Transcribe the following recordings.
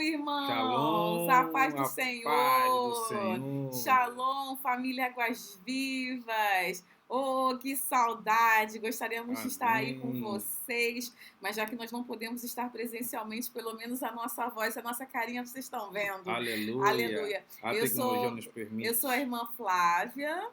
irmãos! A Shalom, paz do a paz do Senhor! Senhor. Shalom, família Águas Vivas! Oh, que saudade! Gostaríamos de estar aí com Amém. vocês, mas já que nós não podemos estar presencialmente, pelo menos a nossa voz, a nossa carinha vocês estão vendo. Aleluia. Aleluia! A Eu tecnologia sou, nos eu permite. sou a irmã Flávia.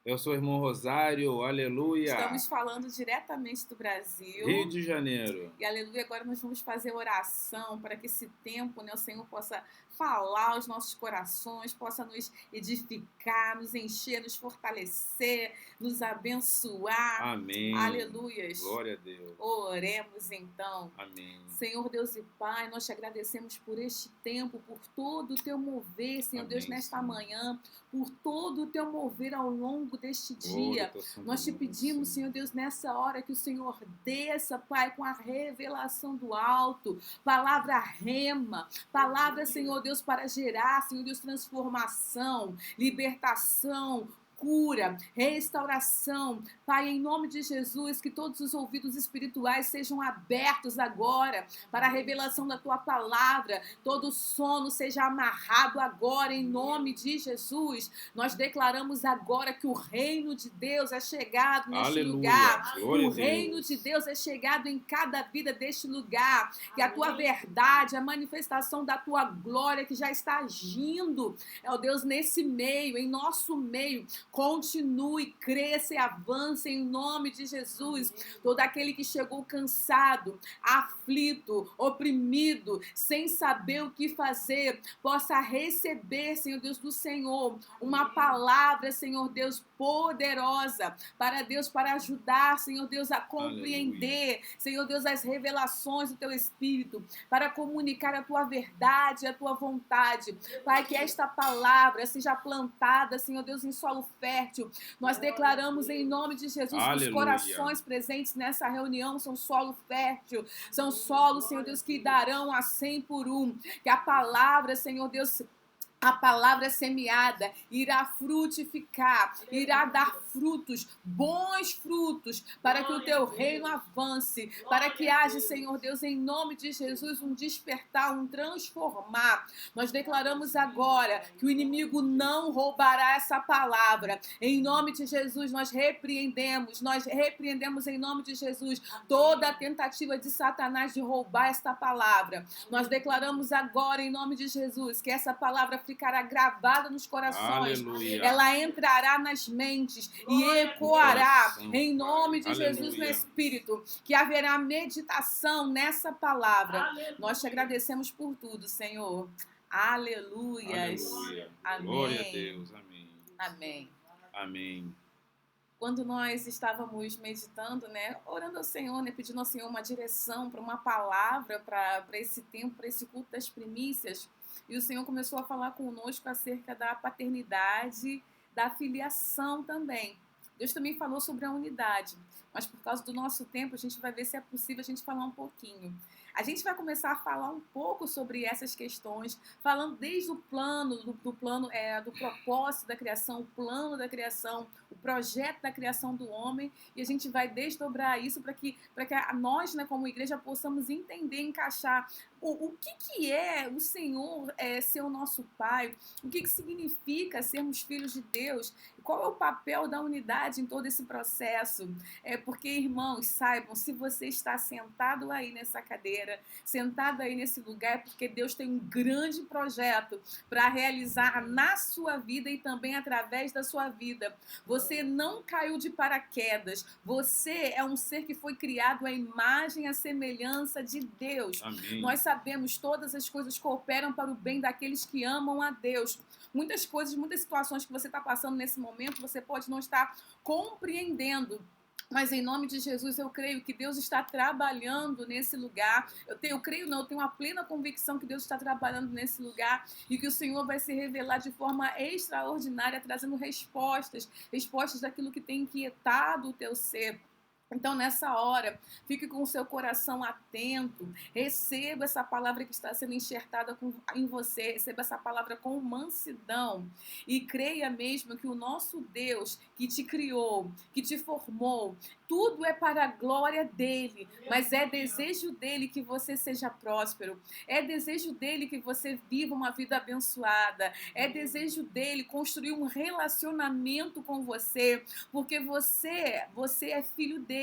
Eu sou o irmão Rosário. Aleluia. Estamos falando diretamente do Rio Brasil. de Janeiro. E aleluia, agora nós vamos fazer oração para que esse tempo, né, o Senhor possa falar aos nossos corações, possa nos edificar, nos encher, nos fortalecer, nos abençoar. Amém. Aleluias. Glória a Deus. Oremos então. Amém. Senhor Deus e Pai, nós te agradecemos por este tempo, por todo o teu mover, Senhor Amém, Deus, nesta Senhor. manhã, por todo o teu mover ao longo deste Glória dia. ao teu santo Nós te nome, pedimos, Senhor Deus, nessa hora que o Senhor desça, Pai, com a revelação do alto, palavra rema, palavra, Senhor Deus, para gerar, Senhor Deus, transformação, libertação, cura, restauração. Pai, em nome de Jesus, que todos os ouvidos espirituais sejam abertos agora para a revelação da tua palavra. Todo sono seja amarrado agora, em nome de Jesus. Nós declaramos agora que o reino de Deus é chegado neste Aleluia. lugar. Glória O a reino Deus. de Deus é chegado em cada vida deste lugar. Que a tua verdade, a manifestação da tua glória que já está agindo, ó Deus, nesse meio, em nosso meio, continue, cresça e avance em nome de Jesus. Todo aquele que chegou cansado, aflito, oprimido, sem saber o que fazer, possa receber, Senhor Deus, do Senhor, uma palavra, Senhor Deus, poderosa para Deus, para ajudar, Senhor Deus, a compreender, Senhor Deus, as revelações do teu Espírito, para comunicar a tua verdade, a tua vontade. Pai, que esta palavra seja plantada, Senhor Deus, em solo fértil. Nós declaramos em nome de Jesus que os corações presentes nessa reunião são solo fértil, são solos, Senhor Deus, que darão a 100 por um. Que a palavra, Senhor Deus, a palavra semeada irá frutificar, irá dar frutos, bons frutos, para que o teu reino avance, para que haja, Senhor Deus, em nome de Jesus, um despertar, um transformar. Nós declaramos agora que o inimigo não roubará essa palavra. Em nome de Jesus, nós repreendemos em nome de Jesus toda a tentativa de Satanás de roubar esta palavra. Nós declaramos agora, em nome de Jesus, que essa palavra ficará gravada nos corações. Aleluia. Ela entrará nas mentes e ecoará em nome de Jesus no Espírito, que haverá meditação nessa palavra. Nós te agradecemos por tudo, Senhor. Aleluias. Aleluia. Amém. Glória a Deus. Amém. Amém. Amém. Quando nós estávamos meditando, né, orando ao Senhor, né, pedindo ao Senhor uma direção para uma palavra para esse tempo, para esse culto das primícias, e o Senhor começou a falar conosco acerca da paternidade, da filiação também. Deus também falou sobre a unidade, mas por causa do nosso tempo, a gente vai ver se é possível a gente falar um pouquinho. A gente vai começar a falar um pouco sobre essas questões, falando desde o plano, do propósito da criação, o plano da criação, o projeto da criação do homem, e a gente vai desdobrar isso para que nós, né, como igreja, possamos entender, encaixar o que é o Senhor ser o nosso Pai, o que significa sermos filhos de Deus, qual é o papel da unidade em todo esse processo. Porque, irmãos, saibam, se você está sentado aí nessa cadeira, sentado aí nesse lugar, é porque Deus tem um grande projeto para realizar na sua vida e também através da sua vida. Você não caiu de paraquedas, você é um ser que foi criado à imagem e à semelhança de Deus. Amém. Nós sabemos, todas as coisas cooperam para o bem daqueles que amam a Deus. Muitas coisas, muitas situações que você está passando nesse momento, você pode não estar compreendendo. Mas em nome de Jesus eu creio que Deus está trabalhando nesse lugar. Eu tenho uma plena convicção que Deus está trabalhando nesse lugar e que o Senhor vai se revelar de forma extraordinária, trazendo respostas daquilo que tem inquietado o teu ser. Então, nessa hora, fique com o seu coração atento, receba essa palavra que está sendo enxertada em você, receba essa palavra com mansidão e creia mesmo que o nosso Deus que te criou, que te formou, tudo é para a glória dele, mas é desejo dele que você seja próspero, é desejo dele que você viva uma vida abençoada, é desejo dele construir um relacionamento com você, porque você é filho dele,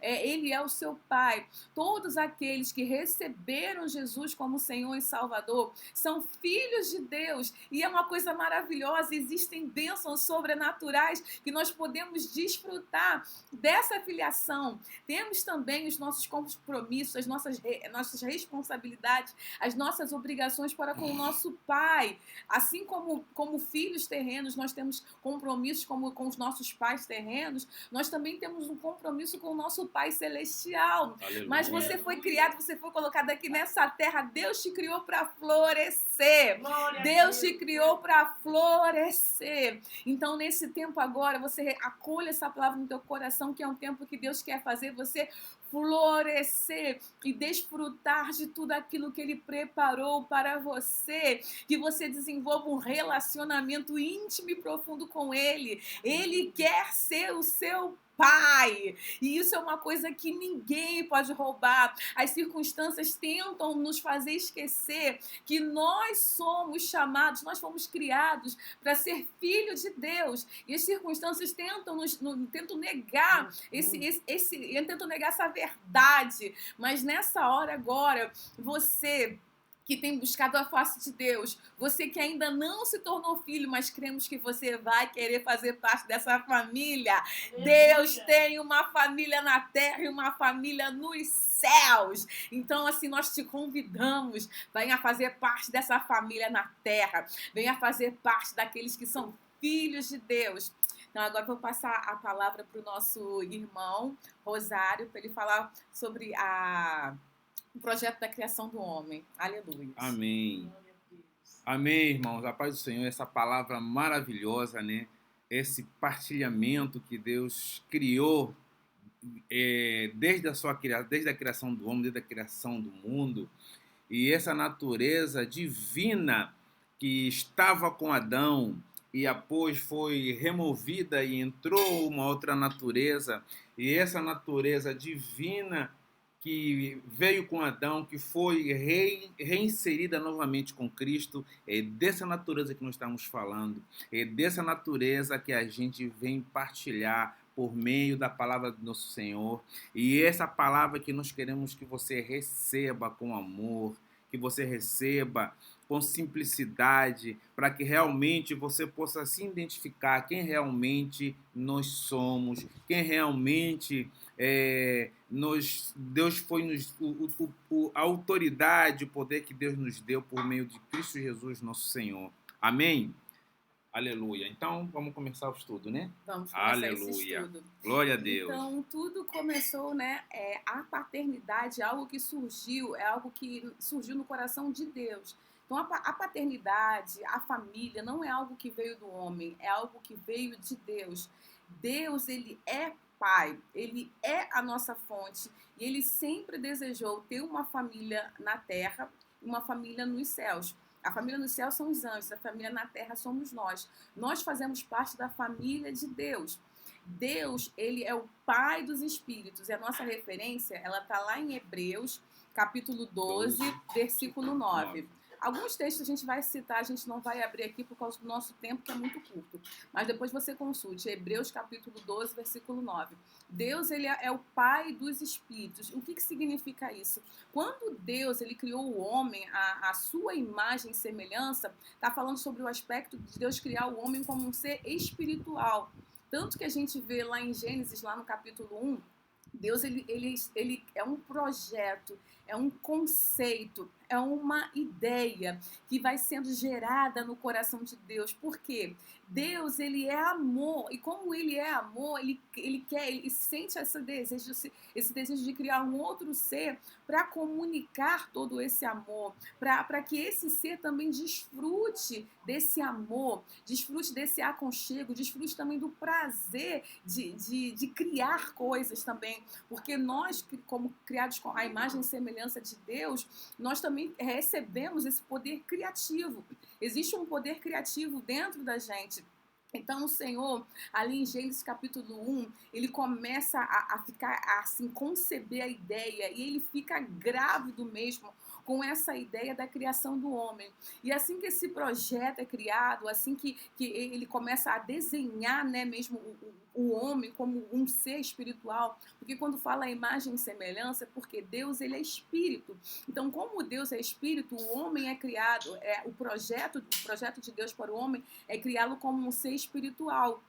ele é o seu pai. Todos aqueles que receberam Jesus como Senhor e Salvador são filhos de Deus, e é uma coisa maravilhosa, existem bênçãos sobrenaturais que nós podemos desfrutar dessa filiação. Temos também os nossos compromissos, as nossas responsabilidades, as nossas obrigações para com o nosso Pai. Assim como filhos terrenos, nós temos compromissos com os nossos pais terrenos, nós também temos um compromisso com o nosso Pai celestial. Aleluia. Mas você foi criado, você foi colocado aqui nessa terra, Deus te criou para florescer. Deus te criou para florescer. Então, nesse tempo agora, você acolha essa palavra no teu coração, que é um tempo que Deus quer fazer você florescer e desfrutar de tudo aquilo que Ele preparou para você, que você desenvolva um relacionamento íntimo e profundo com Ele. Ele quer ser o seu Pai, e isso é uma coisa que ninguém pode roubar. As circunstâncias tentam nos fazer esquecer que nós somos chamados, nós fomos criados para ser filho de Deus, e as circunstâncias tentam negar tentam negar essa verdade, mas nessa hora agora, você que tem buscado a face de Deus, você que ainda não se tornou filho, mas cremos que você vai querer fazer parte dessa família. Deus tem uma família na terra e uma família nos céus. Então, assim, nós te convidamos, venha fazer parte dessa família na terra, venha fazer parte daqueles que são filhos de Deus. Então, agora eu vou passar a palavra para o nosso irmão Rosário, para ele falar sobre o projeto da criação do homem. Aleluia. Amém. Amém, irmãos. A paz do Senhor, essa palavra maravilhosa, né? Esse partilhamento que Deus criou desde a criação do homem, desde a criação do mundo. E essa natureza divina que estava com Adão e após foi removida e entrou uma outra natureza. E essa natureza divina que veio com Adão, que foi reinserida novamente com Cristo, é dessa natureza que nós estamos falando, é dessa natureza que a gente vem partilhar por meio da palavra do nosso Senhor, e essa palavra que nós queremos que você receba com amor, que você receba com simplicidade, para que realmente você possa se identificar quem realmente nós somos, quem realmente Deus foi a autoridade, o poder que Deus nos deu por meio de Cristo Jesus, nosso Senhor. Amém? Aleluia. Então, vamos começar o estudo, né? Vamos começar Aleluia. esse estudo. Glória a Deus. Então, tudo começou, né? A paternidade, algo que surgiu, é algo que surgiu no coração de Deus. Então, a paternidade, a família, não é algo que veio do homem, é algo que veio de Deus. Deus, ele é Pai, ele é a nossa fonte, e ele sempre desejou ter uma família na terra e uma família nos céus. A família nos céus são os anjos, a família na terra somos nós. Nós fazemos parte da família de Deus. Deus, ele é o Pai dos Espíritos, e a nossa referência, ela está lá em Hebreus, capítulo 12, versículo 9. Alguns textos a gente vai citar, a gente não vai abrir aqui por causa do nosso tempo, que é muito curto. Mas depois você consulte, Hebreus capítulo 12, versículo 9. Deus, ele é o Pai dos Espíritos. O que significa isso? Quando Deus, ele criou o homem, a sua imagem e semelhança, está falando sobre o aspecto de Deus criar o homem como um ser espiritual. Tanto que a gente vê lá em Gênesis, lá no capítulo 1, Deus, ele é um projeto, é um conceito, é uma ideia que vai sendo gerada no coração de Deus. Por quê? Deus, ele é amor, e como ele é amor, ele sente esse desejo de criar um outro ser para comunicar todo esse amor, para que esse ser também desfrute desse amor, desfrute desse aconchego, desfrute também do prazer de criar coisas também, porque nós, como criados com a imagem e semelhança de Deus, nós também recebemos esse poder criativo. Existe um poder criativo dentro da gente. Então, o Senhor, ali em Gênesis capítulo 1, ele começa a ficar, assim, conceber a ideia, e ele fica grávido mesmo com essa ideia da criação do homem. E assim que esse projeto é criado, assim que ele começa a desenhar, né, mesmo o homem como um ser espiritual, porque quando fala a imagem e semelhança, é porque Deus, ele é espírito. Então, como Deus é espírito, o homem é criado, o projeto de Deus para o homem é criá-lo como um ser espiritual.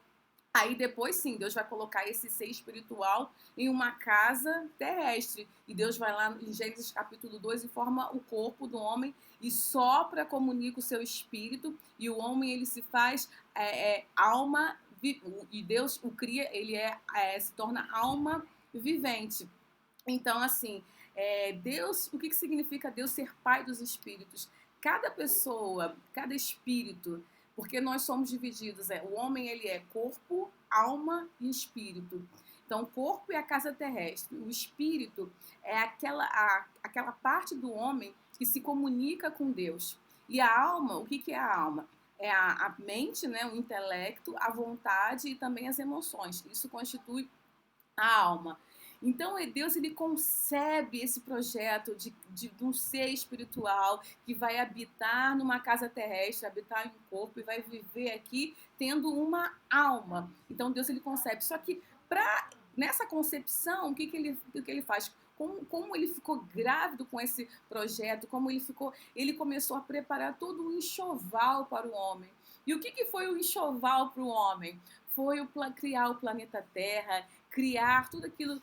Aí depois sim, Deus vai colocar esse ser espiritual em uma casa terrestre. E Deus vai lá em Gênesis capítulo 2 e forma o corpo do homem e sopra, comunica o seu espírito. E o homem, ele se faz alma, e Deus o cria, ele se torna alma vivente. Então, assim, Deus, o que significa Deus ser pai dos espíritos? Cada pessoa, cada espírito, porque nós somos divididos, o homem, ele é corpo, alma e espírito. Então, o corpo é a casa terrestre, o espírito é aquela parte do homem que se comunica com Deus. E a alma, o que é a alma? É a mente, né, o intelecto, a vontade e também as emoções. Isso constitui a alma. Então, Deus, ele concebe esse projeto de um ser espiritual que vai habitar numa casa terrestre, habitar em um corpo e vai viver aqui tendo uma alma. Então, Deus, ele concebe. Só que nessa concepção, o que ele faz? Como ele ficou grávido com esse projeto, ele começou a preparar todo um enxoval para o homem. E o que foi o enxoval para o homem? Foi criar o planeta Terra, criar tudo aquilo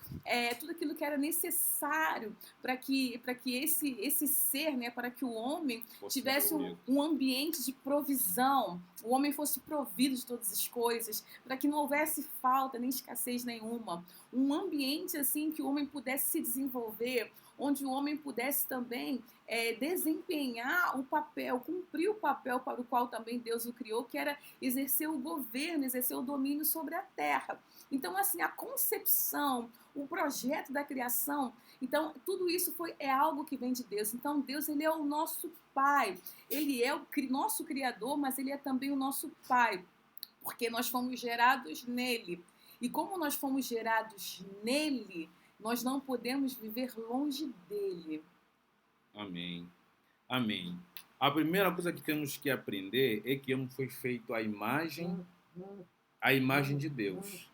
que era necessário para que esse ser, né, para que o homem tivesse um ambiente de provisão, o homem fosse provido de todas as coisas, para que não houvesse falta nem escassez nenhuma, um ambiente assim que o homem pudesse se desenvolver, onde o homem pudesse também desempenhar o papel, cumprir o papel para o qual também Deus o criou, que era exercer o governo, exercer o domínio sobre a terra. Então, assim, a concepção, o projeto da criação, então, tudo isso é algo que vem de Deus. Então, Deus, ele é o nosso Pai. Ele é o nosso Criador, mas ele é também o nosso Pai, porque nós fomos gerados nele. E como nós fomos gerados nele, nós não podemos viver longe dele. Amém. Amém. A primeira coisa que temos que aprender é que foi feito a imagem de Deus.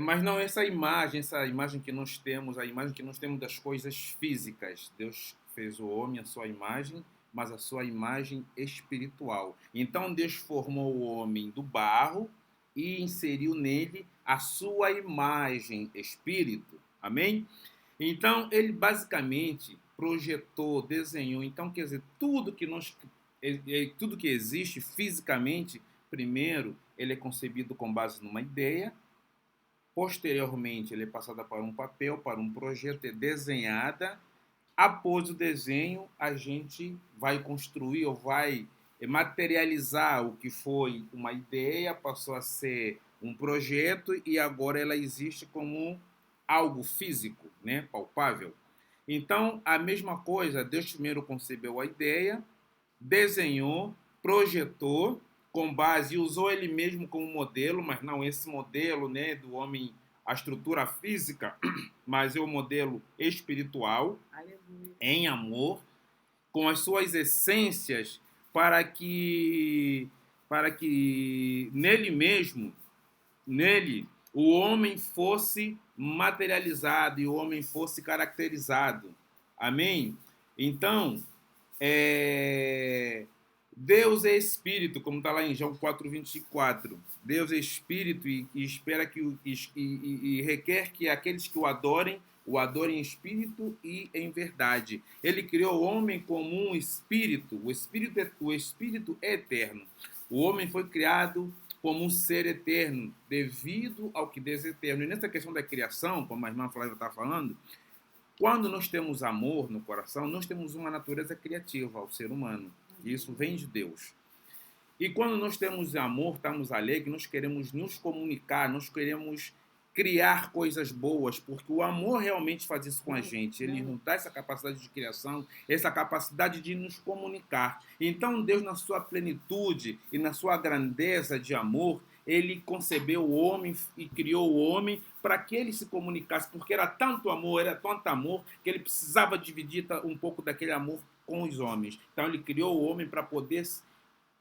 Mas não essa imagem que nós temos, a imagem que nós temos das coisas físicas. Deus fez o homem à sua imagem, mas a sua imagem espiritual. Então Deus formou o homem do barro e inseriu nele a sua imagem, espírito. Amém? Então ele basicamente projetou, desenhou. Então, quer dizer, tudo que existe fisicamente, primeiro ele é concebido com base numa ideia. Posteriormente, ele é passado para um papel, para um projeto, é desenhada. Após o desenho, a gente vai construir ou vai materializar o que foi uma ideia, passou a ser um projeto e agora ela existe como algo físico, né, palpável. Então, a mesma coisa, Deus primeiro concebeu a ideia, desenhou, projetou, com base, usou ele mesmo como modelo, mas não esse modelo, né, do homem, a estrutura física, mas é o modelo espiritual, Aleluia. Em amor, com as suas essências, para que nele mesmo, o homem fosse materializado e o homem fosse caracterizado. Amém? Então, Deus é espírito, como está lá em João 4:24. Deus é espírito e espera e requer que aqueles que o adorem o adore em espírito e em verdade. Ele criou o homem como um espírito, o espírito é eterno. O homem foi criado como um ser eterno, devido ao que Deus é eterno. E nessa questão da criação, como a irmã Flávia está falando, quando nós temos amor no coração, nós temos uma natureza criativa ao ser humano. E isso vem de Deus. E quando nós temos amor, estamos alegres, nós queremos nos comunicar, nós queremos criar coisas boas, porque o amor realmente faz isso com a gente. Ele nos dá essa capacidade de criação, essa capacidade de nos comunicar. Então, Deus, na sua plenitude e na sua grandeza de amor, ele concebeu o homem e criou o homem para que ele se comunicasse, porque era tanto amor, que ele precisava dividir um pouco daquele amor com os homens. Então, ele criou o homem para poder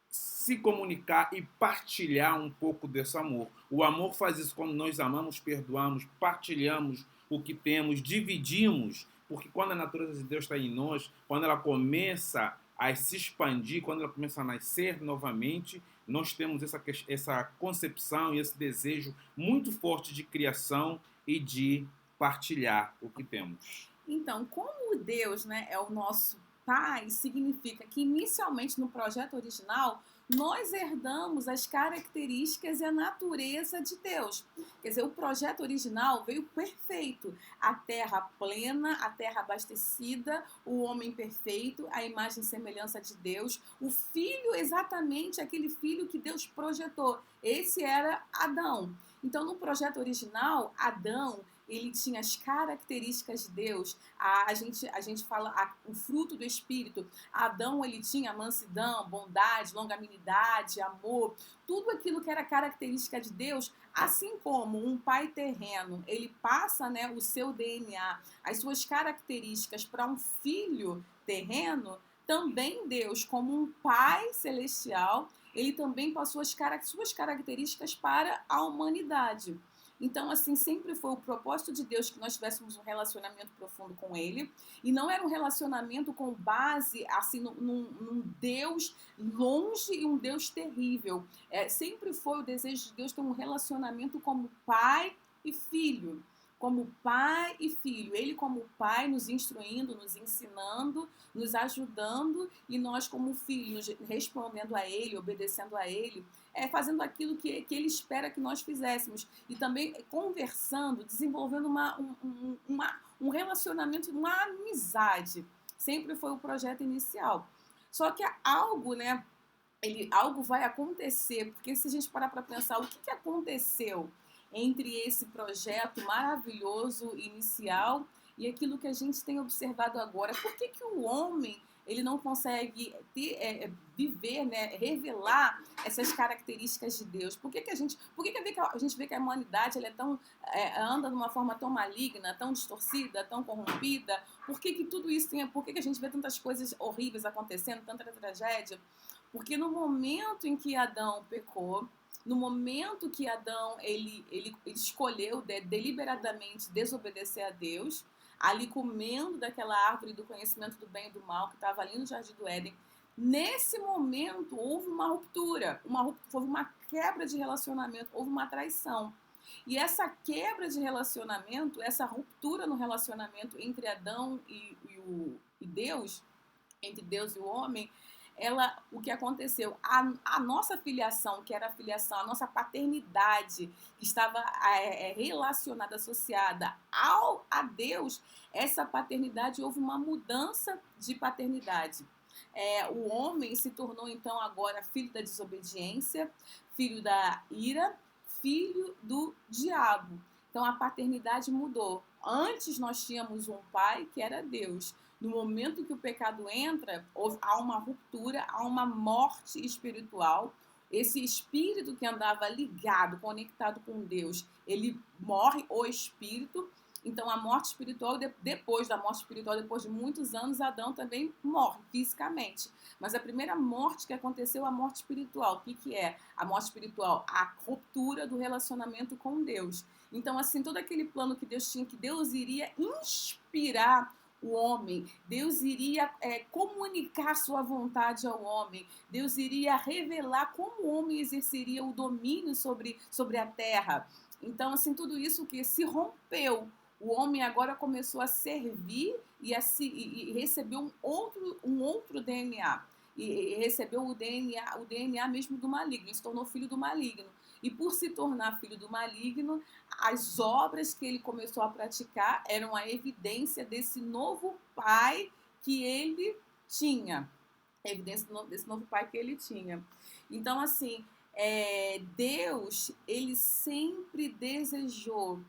se comunicar e partilhar um pouco desse amor. O amor faz isso quando nós amamos, perdoamos, partilhamos o que temos, dividimos, porque quando a natureza de Deus está em nós, quando ela começa a se expandir, quando ela começa a nascer novamente, nós temos essa concepção e esse desejo muito forte de criação e de partilhar o que temos. Então, como Deus, né, é o nosso Pai, significa que inicialmente no projeto original nós herdamos as características e a natureza de Deus. Quer dizer, o projeto original veio perfeito. A terra plena, a terra abastecida, o homem perfeito, a imagem e semelhança de Deus, o filho exatamente aquele filho que Deus projetou. Esse era Adão. Então, no projeto original, Adão, ele tinha as características de Deus. A gente fala o fruto do Espírito. Adão, ele tinha mansidão, bondade, longanimidade, amor, tudo aquilo que era característica de Deus, assim como um pai terreno, ele passa, né, o seu DNA, as suas características para um filho terreno, também Deus, como um pai celestial, ele também passou as suas características para a humanidade. Então, assim, sempre foi o propósito de Deus que nós tivéssemos um relacionamento profundo com Ele. E não era um relacionamento com base, assim, num Deus longe e um Deus terrível. Sempre foi o desejo de Deus ter um relacionamento como pai e filho. Como pai e filho. Ele como pai nos instruindo, nos ensinando, nos ajudando. E nós como filhos respondendo a Ele, obedecendo a Ele. Fazendo aquilo que Ele espera que nós fizéssemos. E também conversando, desenvolvendo um relacionamento, uma amizade. Sempre foi o projeto inicial. Só que algo, né? Algo vai acontecer, porque se a gente parar para pensar o que aconteceu entre esse projeto maravilhoso inicial e aquilo que a gente tem observado agora, por que o homem ele não consegue viver, né, revelar essas características de Deus? Por que a gente vê que a humanidade ela anda de uma forma tão maligna, tão distorcida, tão corrompida? Por que tudo isso por que a gente vê tantas coisas horríveis acontecendo, tanta tragédia? Porque no momento em que Adão pecou, no momento que Adão ele escolheu deliberadamente desobedecer a Deus, ali comendo daquela árvore do conhecimento do bem e do mal que estava ali no Jardim do Éden, nesse momento houve uma ruptura, houve uma quebra de relacionamento, houve uma traição. E essa quebra de relacionamento, essa ruptura no relacionamento entre Adão e Deus, entre Deus e o homem, o que aconteceu? A nossa filiação, que era a filiação, a nossa paternidade, que estava relacionada, associada a Deus, essa paternidade, houve uma mudança de paternidade. O homem se tornou, então, agora filho da desobediência, filho da ira, filho do diabo. Então, a paternidade mudou. Antes nós tínhamos um pai que era Deus. No momento que o pecado entra, há uma ruptura, há uma morte espiritual. Esse espírito que andava ligado, conectado com Deus, ele morre, o espírito. Então, a morte espiritual, depois da morte espiritual, depois de muitos anos, Adão também morre fisicamente. Mas a primeira morte que aconteceu é a morte espiritual. O que é a morte espiritual? A ruptura do relacionamento com Deus. Então, assim, todo aquele plano que Deus tinha, que Deus iria inspirar o homem, Deus iria comunicar sua vontade ao homem, Deus iria revelar como o homem exerceria o domínio sobre a terra. Então, assim, tudo isso que se rompeu. o homem agora começou a servir e recebeu um outro DNA. E recebeu o DNA mesmo do maligno, se tornou filho do maligno. E por se tornar filho do maligno, as obras que ele começou a praticar eram a evidência desse novo pai que ele tinha. A evidência desse novo pai que ele tinha. Então, assim, Deus, ele sempre desejou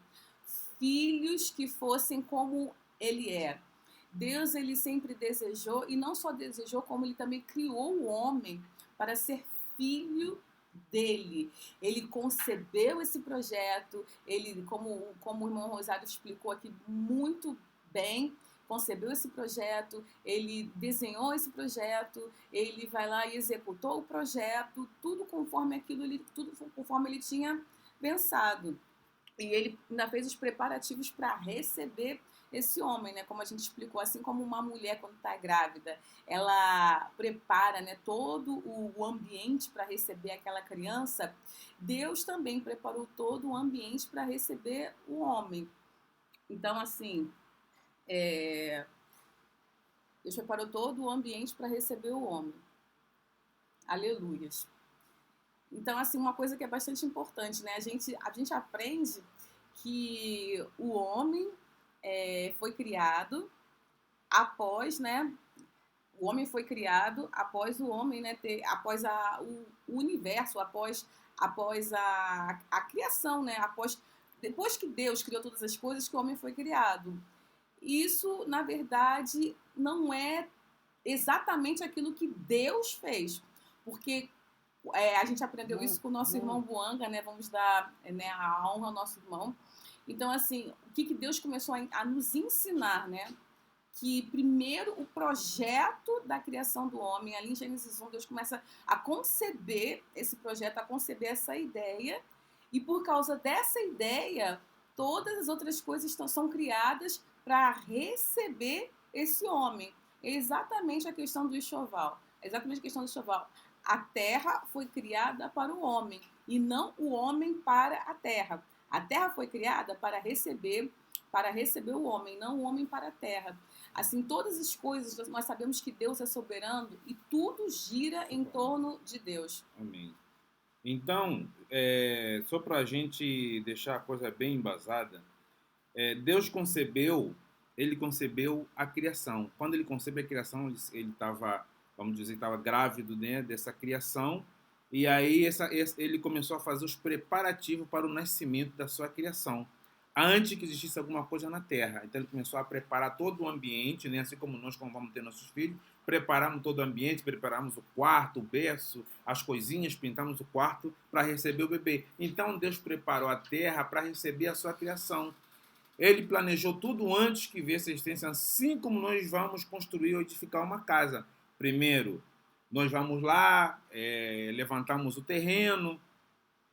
filhos que fossem como ele é. Deus, ele sempre desejou, e não só desejou, como ele também criou o homem para ser filho dele. Ele concebeu esse projeto, ele, como o irmão Rosário explicou aqui muito bem, concebeu esse projeto, ele desenhou esse projeto, ele vai lá e executou o projeto, tudo conforme ele tinha pensado. E ele ainda fez os preparativos para receber esse homem, né? Como a gente explicou, assim como uma mulher quando está grávida, ela prepara, né, todo o ambiente para receber aquela criança, Deus também preparou todo o ambiente para receber o homem. Então, assim, Deus preparou todo o ambiente para receber o homem. Aleluias. Então, assim, uma coisa que é bastante importante, né? A gente aprende que o homem foi criado após, né? O homem foi criado após o homem, né? Após o universo, após a criação, né? Depois que Deus criou todas as coisas, que o homem foi criado. Isso, na verdade, não é exatamente aquilo que Deus fez, porque a gente aprendeu isso com o nosso irmão Buanga, né? Vamos dar, né, a honra ao nosso irmão. Então, assim, o que Deus começou a nos ensinar, né? Que primeiro o projeto da criação do homem, ali em Gênesis 1, Deus começa a conceber esse projeto, a conceber essa ideia, e por causa dessa ideia, todas as outras coisas são criadas para receber esse homem. É exatamente a questão do enxoval. A terra foi criada para o homem e não o homem para a terra. A terra foi criada para receber o homem, não o homem para a terra. Assim, todas as coisas, nós sabemos que Deus é soberano e tudo gira em torno de Deus. Amém. Então, só para a gente deixar a coisa bem embasada, Deus ele concebeu a criação. Quando ele concebeu a criação, ele estava, vamos dizer, estava grávido, né, dessa criação, e aí ele começou a fazer os preparativos para o nascimento da sua criação, antes que existisse alguma coisa na terra. Então ele começou a preparar todo o ambiente, né, assim como nós, como vamos ter nossos filhos, preparamos todo o ambiente, preparamos o quarto, o berço, as coisinhas, pintamos o quarto para receber o bebê. Então Deus preparou a terra para receber a sua criação. Ele planejou tudo antes que viesse a existência, assim como nós vamos construir ou edificar uma casa. Primeiro, nós vamos lá, levantamos o terreno,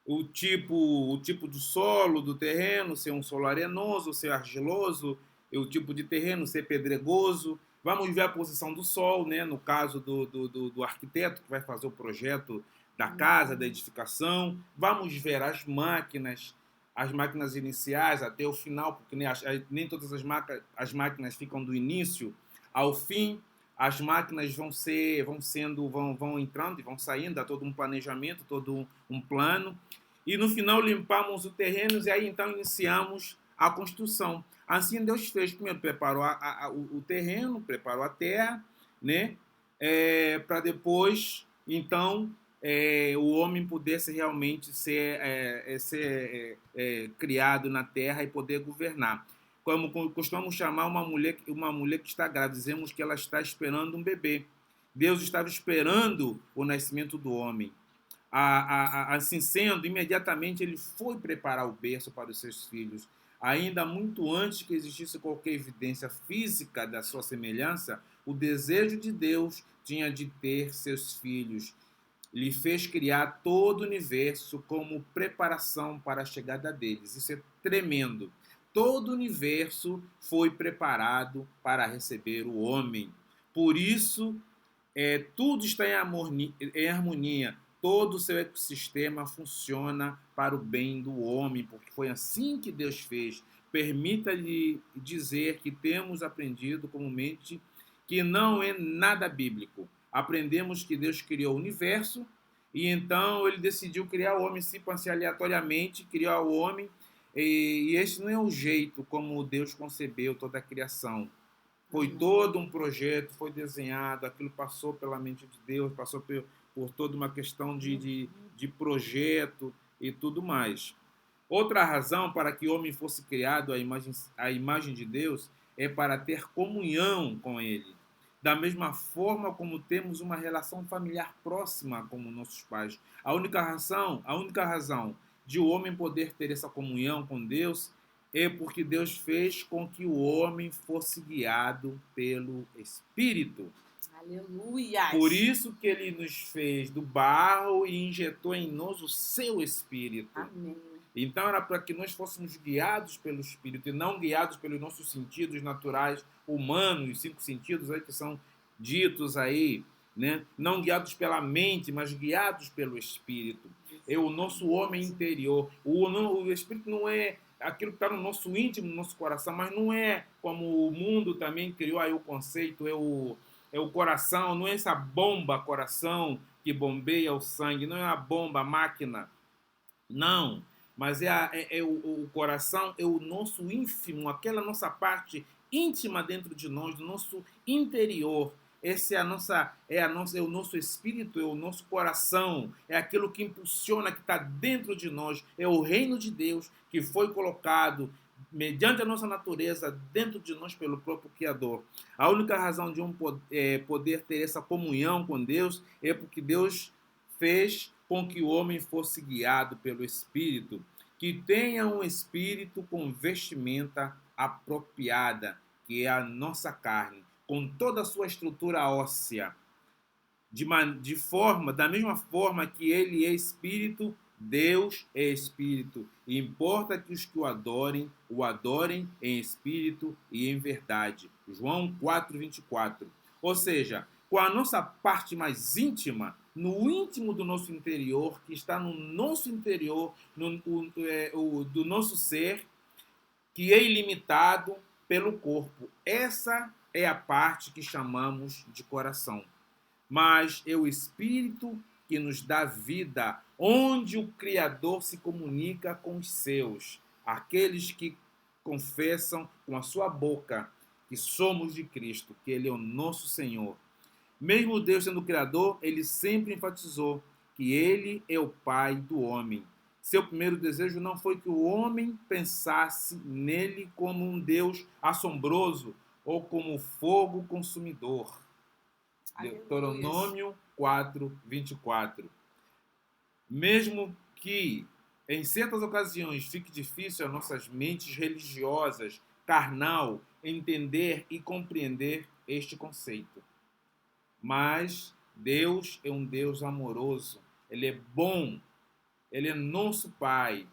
o tipo de solo do terreno, ser um solo arenoso, ser argiloso, o tipo de terreno, ser pedregoso. Vamos ver a posição do sol, né? No caso do arquiteto que vai fazer o projeto da casa, da edificação. Vamos ver as máquinas iniciais até o final, porque nem todas as máquinas ficam do início ao fim. As máquinas vão entrando e vão saindo, dá todo um planejamento, todo um plano. E no final limpamos o terreno e aí então iniciamos a construção. Assim Deus fez. Primeiro preparou o terreno, preparou a terra, né? Para depois, então, o homem pudesse realmente ser criado na terra e poder governar. Como costumamos chamar uma mulher que está grávida, dizemos que ela está esperando um bebê. Deus estava esperando o nascimento do homem. Assim sendo, imediatamente ele foi preparar o berço para os seus filhos. Ainda muito antes que existisse qualquer evidência física da sua semelhança, o desejo de Deus tinha de ter seus filhos. Ele fez criar todo o universo como preparação para a chegada deles. Isso é tremendo. Todo o universo foi preparado para receber o homem. Por isso, tudo está em harmonia. Todo o seu ecossistema funciona para o bem do homem, porque foi assim que Deus fez. permita-lhe dizer que temos aprendido comumente que não é nada bíblico. Aprendemos que Deus criou o universo e então ele decidiu criar o homem simplesmente aleatoriamente, criar o homem, e este não é o jeito como Deus concebeu toda a criação. Foi todo um projeto, foi desenhado, aquilo passou pela mente de Deus, passou por toda uma questão de projeto e tudo mais. Outra razão para que o homem fosse criado à imagem de Deus é para ter comunhão com ele. Da mesma forma como temos uma relação familiar próxima com nossos pais. A única razão de o homem poder ter essa comunhão com Deus é porque Deus fez com que o homem fosse guiado pelo Espírito. Aleluia! Por isso que ele nos fez do barro e injetou em nós o seu Espírito. Amém. Então era para que nós fôssemos guiados pelo Espírito e não guiados pelos nossos sentidos naturais, humanos, os 5 sentidos aí que são ditos aí, né? Não guiados pela mente, mas guiados pelo Espírito. É o nosso homem interior. O Espírito não é aquilo que está no nosso íntimo, no nosso coração, mas não é como o mundo também criou aí o conceito, é o coração, não é essa bomba coração que bombeia o sangue, não é a bomba, a máquina, não. Mas o coração, é o nosso ínfimo, aquela nossa parte íntima dentro de nós, do nosso interior. Esse é o nosso espírito, é o nosso coração, é aquilo que impulsiona, que está dentro de nós, é o reino de Deus que foi colocado mediante a nossa natureza dentro de nós pelo próprio Criador. A única razão de poder ter essa comunhão com Deus é porque Deus fez com que o homem fosse guiado pelo Espírito, que tenha um espírito com vestimenta apropriada, que é a nossa carne, com toda a sua estrutura óssea, da mesma forma que ele é Espírito, Deus é Espírito, e importa que os que o adorem em espírito e em verdade. João 4:24. Ou seja, com a nossa parte mais íntima, no íntimo do nosso interior, que está no nosso interior, do nosso ser, que é ilimitado pelo corpo. Essa é a parte que chamamos de coração. Mas é o Espírito que nos dá vida, onde o Criador se comunica com os seus, aqueles que confessam com a sua boca que somos de Cristo, que Ele é o nosso Senhor. Mesmo Deus sendo o Criador, Ele sempre enfatizou que Ele é o Pai do homem. Seu primeiro desejo não foi que o homem pensasse nele como um Deus assombroso ou como fogo consumidor. Deuteronômio 4:24. Mesmo que em certas ocasiões fique difícil às nossas mentes religiosas, carnal, entender e compreender este conceito. Mas Deus é um Deus amoroso, Ele é bom, Ele é nosso Pai.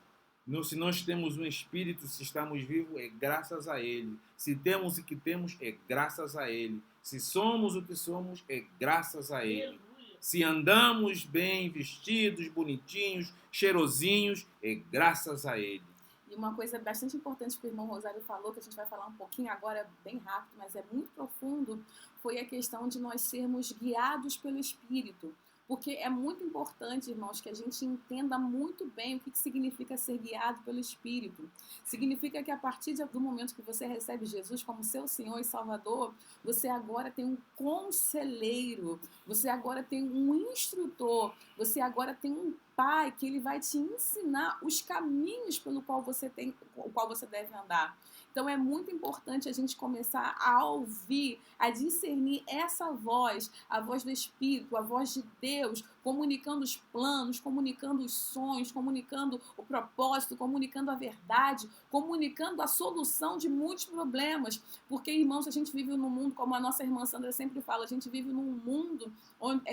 Se nós temos um Espírito, se estamos vivos, é graças a Ele. Se temos o que temos, é graças a Ele. Se somos o que somos, é graças a Ele. Se andamos bem, vestidos, bonitinhos, cheirosinhos, é graças a Ele. E uma coisa bastante importante que o irmão Rosário falou, que a gente vai falar um pouquinho agora, bem rápido, mas é muito profundo, foi a questão de nós sermos guiados pelo Espírito. Porque é muito importante, irmãos, que a gente entenda muito bem o que significa ser guiado pelo Espírito. Significa que a partir do momento que você recebe Jesus como seu Senhor e Salvador, você agora tem um conselheiro, você agora tem um instrutor, você agora tem um Pai que Ele vai te ensinar os caminhos pelo qual você deve andar. Então é muito importante a gente começar a ouvir, a discernir essa voz, a voz do Espírito, a voz de Deus, comunicando os planos, comunicando os sonhos, comunicando o propósito, comunicando a verdade, comunicando a solução de muitos problemas. Porque, irmãos, a gente vive num mundo, como a nossa irmã Sandra sempre fala, a gente vive num mundo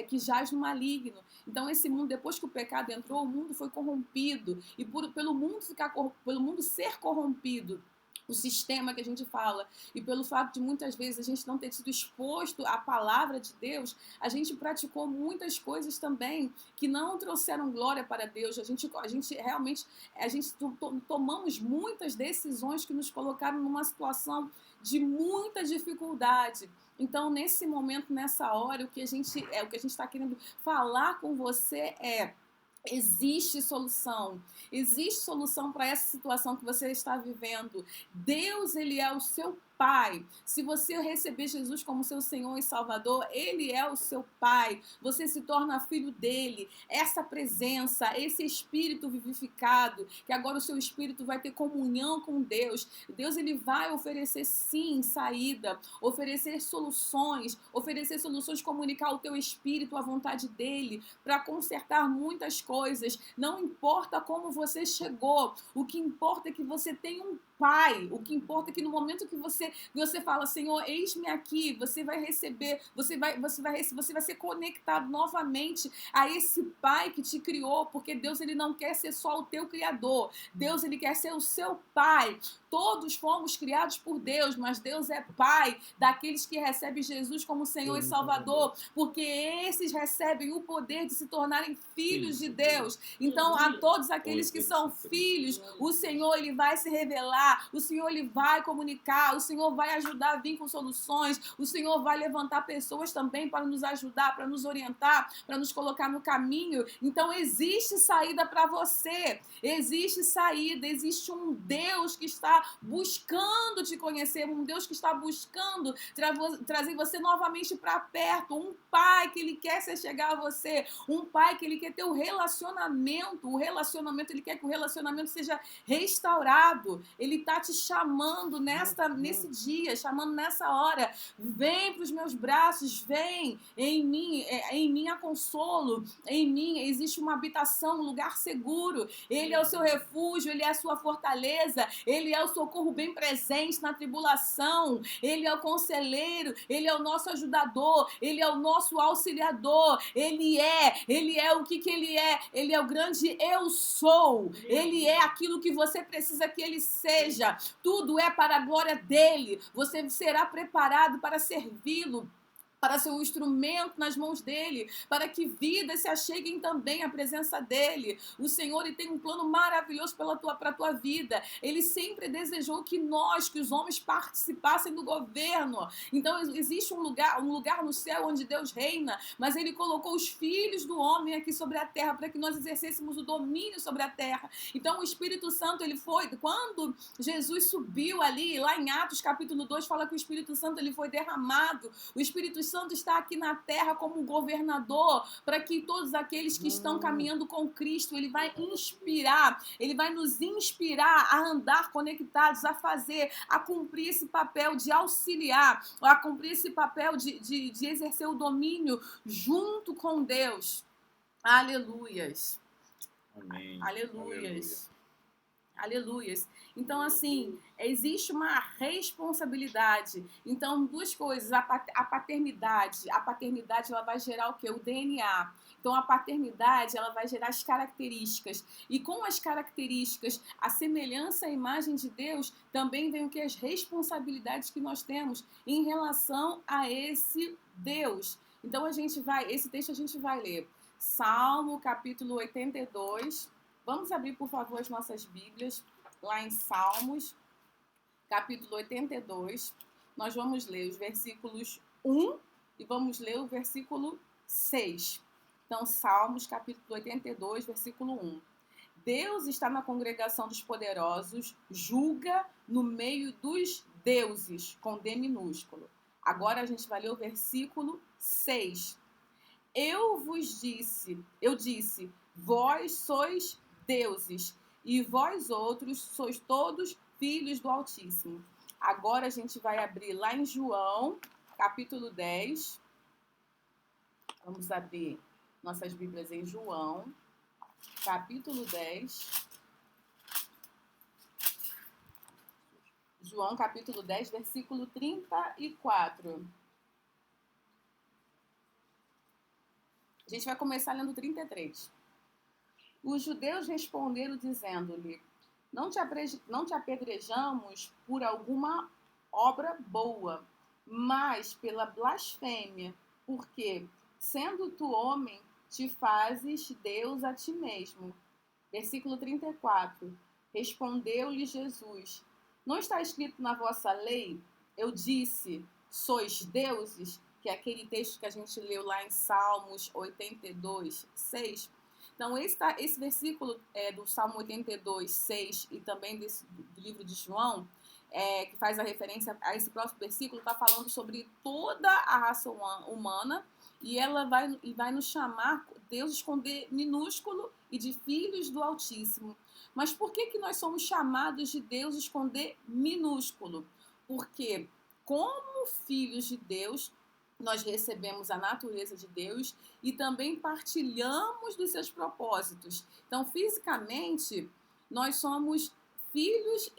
que jaz no maligno. Então esse mundo, depois que o pecado entrou, o mundo foi corrompido. E pelo mundo ser corrompido, o sistema que a gente fala, e pelo fato de muitas vezes a gente não ter sido exposto à palavra de Deus, a gente praticou muitas coisas também que não trouxeram glória para Deus. A gente realmente, tomamos muitas decisões que nos colocaram numa situação de muita dificuldade. Então, nesse momento, nessa hora, o que a gente está querendo falar com você é: existe solução para essa situação que você está vivendo. Deus, ele é o seu Pai. Se você receber Jesus como seu Senhor e Salvador, ele é o seu Pai. Você se torna filho dele. Essa presença, esse Espírito vivificado, que agora o seu Espírito vai ter comunhão com Deus. Deus, ele vai oferecer sim saída, oferecer soluções, comunicar o teu Espírito à vontade dele, para consertar muitas coisas. Não importa como você chegou, o que importa é que você tem um Pai. O que importa é que no momento que você fala: Senhor, eis-me aqui, você vai receber, você vai ser conectado novamente a esse Pai que te criou, porque Deus, ele não quer ser só o teu criador. Deus, ele quer ser o seu Pai. Todos fomos criados por Deus, mas Deus é Pai daqueles que recebem Jesus como Senhor e Salvador, porque esses recebem o poder de se tornarem filhos de Deus. Então, a todos aqueles que são filhos, o Senhor, ele vai se revelar, o Senhor, ele vai comunicar, o Senhor vai ajudar a vir com soluções, o Senhor vai levantar pessoas também para nos ajudar, para nos orientar, para nos colocar no caminho. Então, existe saída para você, existe saída, existe um Deus que está buscando te conhecer, um Deus que está buscando trazer você novamente para perto, um Pai que ele quer se chegar a você, um Pai que ele quer ter o relacionamento, ele quer que o relacionamento seja restaurado. Ele está te chamando nesse dia, chamando nessa hora: vem para os meus braços, vem em mim há consolo, em mim existe uma habitação, um lugar seguro. Ele é o seu refúgio, ele é a sua fortaleza, ele é o socorro bem presente na tribulação, ele é o conselheiro, ele é o nosso ajudador, ele é o nosso auxiliador, ele é o que ele é? Ele é o grande eu sou, ele é aquilo que você precisa que ele seja. Tudo é para a glória dele. Você será preparado para servi-lo, para ser um instrumento nas mãos dele, para que vidas se acheguem também à presença dele. O Senhor, ele tem um plano maravilhoso para a tua vida. Ele sempre desejou que os homens participassem do governo. Então, existe um lugar no céu onde Deus reina, mas ele colocou os filhos do homem aqui sobre a terra para que nós exercêssemos o domínio sobre a terra. Então, o Espírito Santo, ele foi, quando Jesus subiu ali, lá em Atos capítulo 2, fala que o Espírito Santo, ele foi derramado. O Espírito Santo está aqui na terra como governador, para que todos aqueles que estão caminhando com Cristo, ele vai nos inspirar a andar conectados, a cumprir esse papel de auxiliar, a cumprir esse papel de exercer o domínio junto com Deus. Aleluias. Amém. Aleluias. Aleluias. Então, assim, existe uma responsabilidade. Então, duas coisas. A paternidade. A paternidade, ela vai gerar o quê? O DNA. Então, a paternidade, ela vai gerar as características. E com as características, a semelhança à imagem de Deus, também vem o que? As responsabilidades que nós temos em relação a esse Deus. Então, esse texto a gente vai ler. Salmo, capítulo 82. Vamos abrir, por favor, as nossas Bíblias, lá em Salmos, capítulo 82. Nós vamos ler os versículos 1 e vamos ler o versículo 6. Então, Salmos, capítulo 82, versículo 1. Deus está na congregação dos poderosos, julga no meio dos deuses, com D minúsculo. Agora a gente vai ler o versículo 6. Eu disse, vós sois deuses, e vós outros sois todos filhos do Altíssimo. Agora a gente vai abrir lá em João, capítulo 10. Vamos abrir nossas Bíblias em João, capítulo 10. João, capítulo 10, versículo 34. A gente vai começar lendo 33. Os judeus responderam dizendo-lhe, Não te apedrejamos por alguma obra boa, mas pela blasfêmia, porque, sendo tu homem, te fazes Deus a ti mesmo. Versículo 34. Respondeu-lhe Jesus: Não está escrito na vossa lei? Eu disse: sois deuses? Que é aquele texto que a gente leu lá em Salmos 82, 6. Então, esse versículo do Salmo 82, 6 e também do livro de João, que faz a referência a esse próximo versículo, está falando sobre toda a raça humana, e ela vai nos chamar deuses com D minúsculo e de filhos do Altíssimo. Mas por que nós somos chamados de deuses com D minúsculo? Porque, como filhos de Deus, nós recebemos a natureza de Deus e também partilhamos dos seus propósitos. Então, fisicamente, nós somos filhos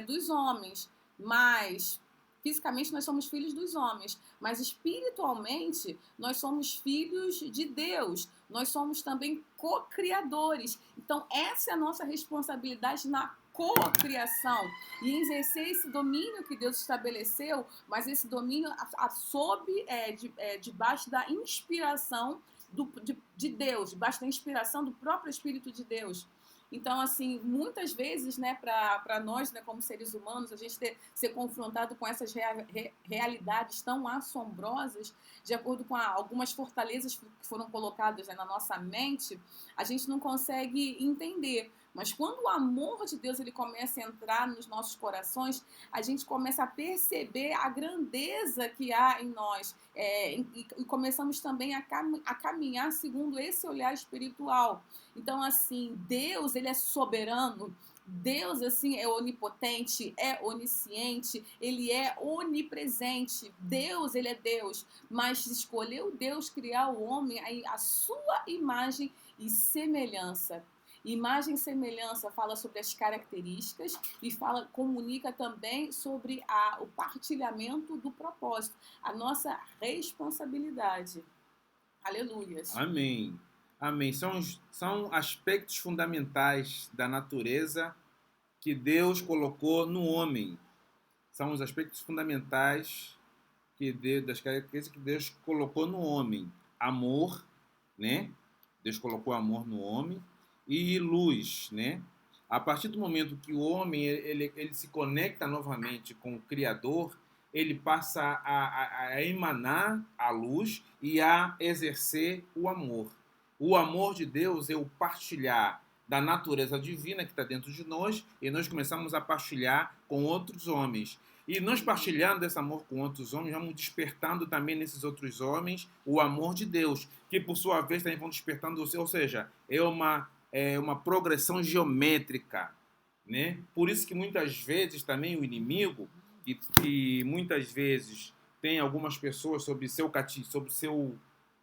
dos homens, mas fisicamente nós somos filhos dos homens, mas espiritualmente nós somos filhos de Deus. Nós somos também co-criadores. Então, essa é a nossa responsabilidade na cocriação e exercer esse domínio que Deus estabeleceu, mas esse domínio debaixo da inspiração de Deus, debaixo da inspiração do próprio Espírito de Deus. Então, assim, muitas vezes, né, para nós, né, como seres humanos, a gente ser confrontado com essas realidades tão assombrosas, de acordo com algumas fortalezas que foram colocadas, né, na nossa mente, a gente não consegue entender. Mas quando o amor de Deus ele começa a entrar nos nossos corações, a gente começa a perceber a grandeza que há em nós. E começamos também a caminhar segundo esse olhar espiritual. Então, assim, Deus, ele é soberano. Deus, assim, é onipotente, é onisciente, ele é onipresente. Deus, ele é Deus, mas escolheu Deus criar o homem a sua imagem e semelhança. Imagem e semelhança fala sobre as características e comunica também sobre o partilhamento do propósito, a nossa responsabilidade. Aleluias. Amém. Amém. São aspectos fundamentais da natureza que Deus colocou no homem. São os aspectos fundamentais das características que Deus colocou no homem. Amor, né? Deus colocou amor no homem e luz, né? A partir do momento que o homem ele se conecta novamente com o Criador, ele passa a emanar a luz e a exercer o amor. O amor de Deus é o partilhar da natureza divina que está dentro de nós e nós começamos a partilhar com outros homens. E nós partilhando esse amor com outros homens, vamos despertando também nesses outros homens o amor de Deus, que por sua vez também vão despertando, ou seja, é uma progressão geométrica, né? Por isso que muitas vezes também o inimigo, que muitas vezes tem algumas pessoas sobre seu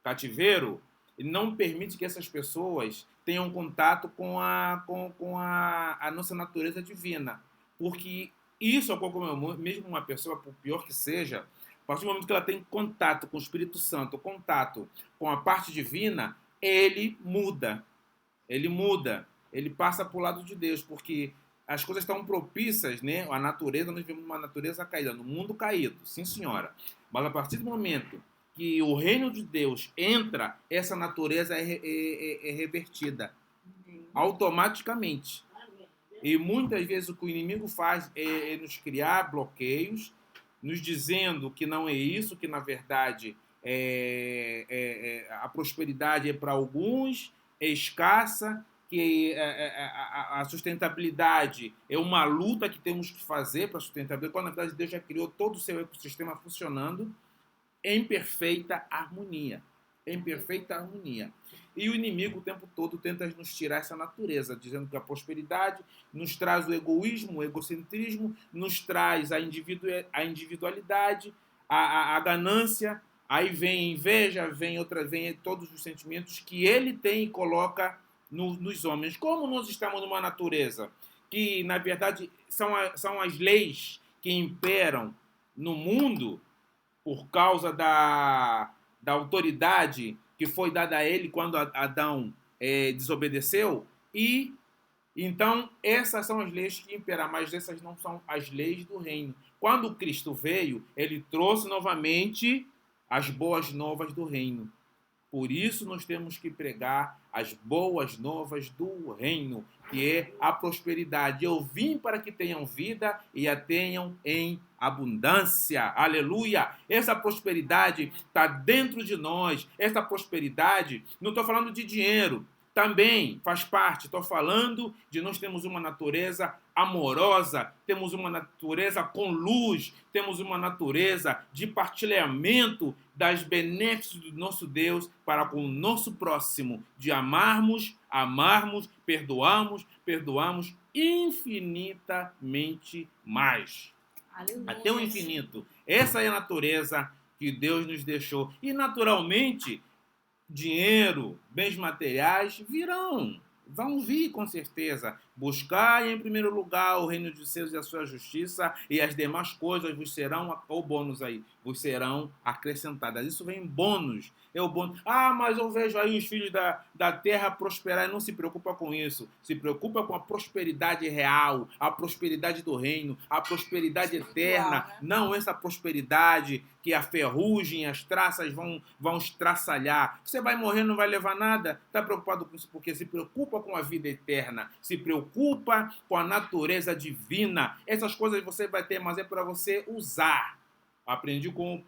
cativeiro, ele não permite que essas pessoas tenham contato com a nossa natureza divina, porque isso, mesmo uma pessoa, por pior que seja, a partir do momento que ela tem contato com o Espírito Santo, contato com a parte divina, ele muda. Ele passa para o lado de Deus, porque as coisas estão propícias, né? A natureza, nós vivemos uma natureza caída, no mundo caído, sim senhora. Mas a partir do momento que o reino de Deus entra, essa natureza é revertida automaticamente. E muitas vezes o que o inimigo faz é nos criar bloqueios, nos dizendo que não é isso, que na verdade a prosperidade é para alguns, é escassa, que a sustentabilidade é uma luta que temos que fazer para a sustentabilidade, quando na verdade Deus já criou todo o seu ecossistema funcionando em perfeita harmonia. Em perfeita harmonia. E o inimigo o tempo todo tenta nos tirar essa natureza, dizendo que a prosperidade nos traz o egoísmo, o egocentrismo, nos traz a individualidade, a ganância, aí vem a inveja, vem todos os sentimentos que ele tem e coloca nos homens. Como nós estamos numa natureza que, na verdade, são as leis que imperam no mundo por causa da autoridade que foi dada a ele quando Adão desobedeceu, e Então, essas são as leis que imperam, mas essas não são as leis do reino. Quando Cristo veio, ele trouxe novamente as boas novas do reino. Por isso nós temos que pregar as boas novas do reino, que é a prosperidade. Eu vim para que tenham vida e a tenham em abundância. Aleluia! Essa prosperidade está dentro de nós. Essa prosperidade, não estou falando de dinheiro, também faz parte. Estou falando de nós temos uma natureza amorosa, temos uma natureza com luz, temos uma natureza de partilhamento das benéficas do nosso Deus para com o nosso próximo, de amarmos, perdoamos infinitamente mais. Aleluia. Até o infinito. Essa é a natureza que Deus nos deixou. E, naturalmente, dinheiro, bens materiais vão vir com certeza. Buscar em primeiro lugar o reino de Deus e a sua justiça, e as demais coisas vos serão, ou bônus aí, vos serão acrescentadas. Isso vem em bônus. É o bônus. Ah, mas eu vejo aí os filhos da terra prosperar, e não se preocupa com isso. Se preocupa com a prosperidade real, a prosperidade do reino, a prosperidade eterna. Não essa prosperidade que a ferrugem, as traças vão estraçalhar. Você vai morrer, não vai levar nada. Está preocupado com isso porque se preocupa com a vida eterna, se preocupa com a natureza divina. Essas coisas você vai ter, mas é para você usar. Aprendi com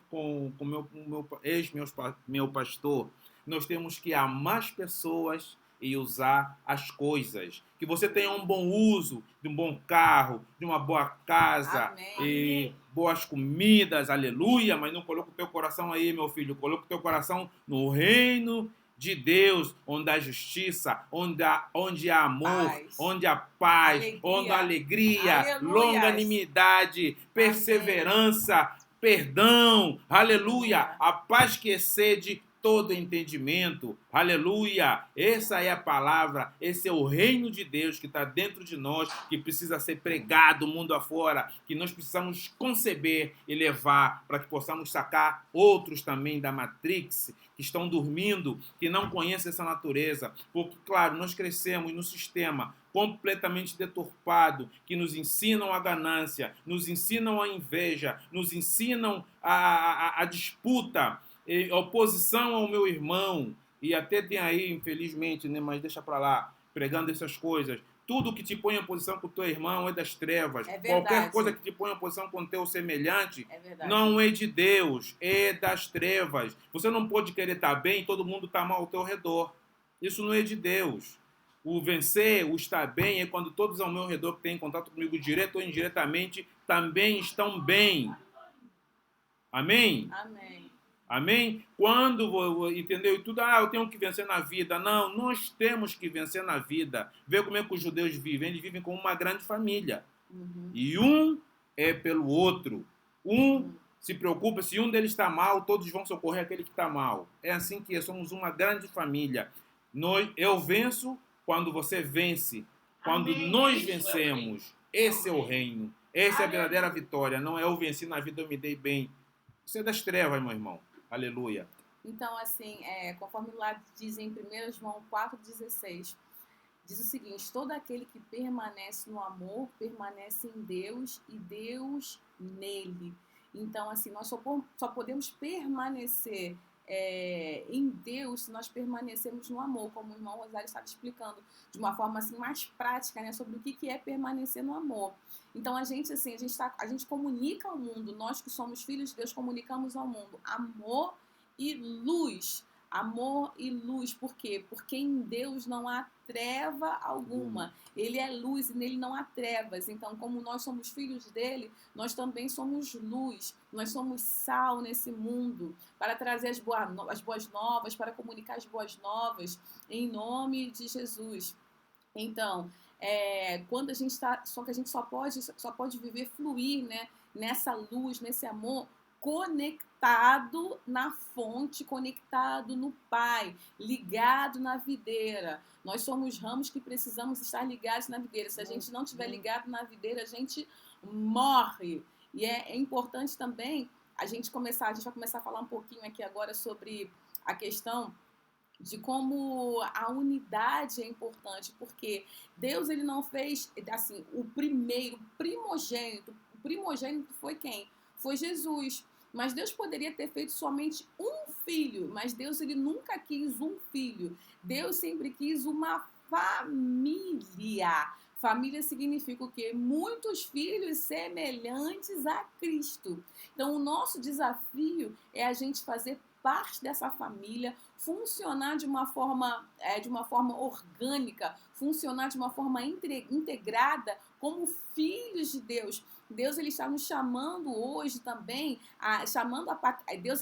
meu pastor. Nós temos que amar as pessoas e usar as coisas. Que você tenha um bom uso de um bom carro, de uma boa casa. Amém. E boas comidas, aleluia. Mas não coloca o teu coração aí, meu filho. Coloca o teu coração no reino de Deus, onde há justiça, onde há amor, onde há paz, onde há alegria, longanimidade, perseverança, perdão, aleluia, a paz que excede todo entendimento, aleluia. Essa é a palavra, esse é o reino de Deus que está dentro de nós, que precisa ser pregado mundo afora, que nós precisamos conceber e levar para que possamos sacar outros também da Matrix, que estão dormindo, que não conhecem essa natureza, porque, claro, nós crescemos no sistema completamente deturpado, que nos ensinam a ganância, nos ensinam a inveja, nos ensinam a disputa, oposição ao meu irmão, e até tem aí, infelizmente, né, mas deixa para lá, pregando essas coisas. Tudo que te põe em oposição com o teu irmão é das trevas. Qualquer coisa que te põe em oposição com o teu semelhante não é de Deus, é das trevas. Você não pode querer estar bem e todo mundo está mal ao teu redor. Isso não é de Deus. O vencer, o estar bem, é quando todos ao meu redor que têm contato comigo, direto ou indiretamente, também estão bem. Amém? Amém. Amém? Quando, entendeu? E tudo, eu tenho que vencer na vida. Não, nós temos que vencer na vida. Vê como é que os judeus vivem. Eles vivem como uma grande família. E um é pelo outro. Se preocupa, se um deles está mal, todos vão socorrer aquele que está mal. É assim que somos uma grande família. Eu venço quando você vence. Quando nós vencemos. Esse é o reino. Essa é a verdadeira vitória. Não é eu venci na vida, eu me dei bem. Isso é das trevas, meu irmão. Aleluia. Então, assim, conforme lá diz em 1 João 4,16, diz o seguinte: todo aquele que permanece no amor, permanece em Deus e Deus nele. Então, assim, nós só podemos permanecer em Deus se nós permanecemos no amor, como o irmão Rosário estava explicando, de uma forma assim mais prática, né, sobre o que é permanecer no amor. Então a gente comunica ao mundo, nós que somos filhos de Deus comunicamos ao mundo amor e luz. Amor e luz, por quê? Porque em Deus não há treva alguma. Ele é luz e nele não há trevas. Então, como nós somos filhos dele, nós também somos luz. Nós somos sal nesse mundo para trazer as boas novas, para comunicar as boas novas em nome de Jesus. Então, quando a gente está, só que a gente só pode viver, fluir, né, nessa luz, nesse amor, conectado na fonte, conectado no Pai, ligado na videira. Nós somos ramos que precisamos estar ligados na videira. Se a gente não estiver ligado na videira, a gente morre. E é importante também a gente vai começar a falar um pouquinho aqui agora sobre a questão de como a unidade é importante, porque Deus ele não fez assim, o primogênito foi quem? Foi Jesus. Mas Deus poderia ter feito somente um filho, mas Deus ele nunca quis um filho. Deus sempre quis uma família. Família significa o quê? Muitos filhos semelhantes a Cristo. Então, o nosso desafio é a gente fazer parte dessa família, funcionar de uma forma orgânica, funcionar de uma forma integrada como filhos de Deus. Deus ele está nos chamando hoje também, chamando a Deus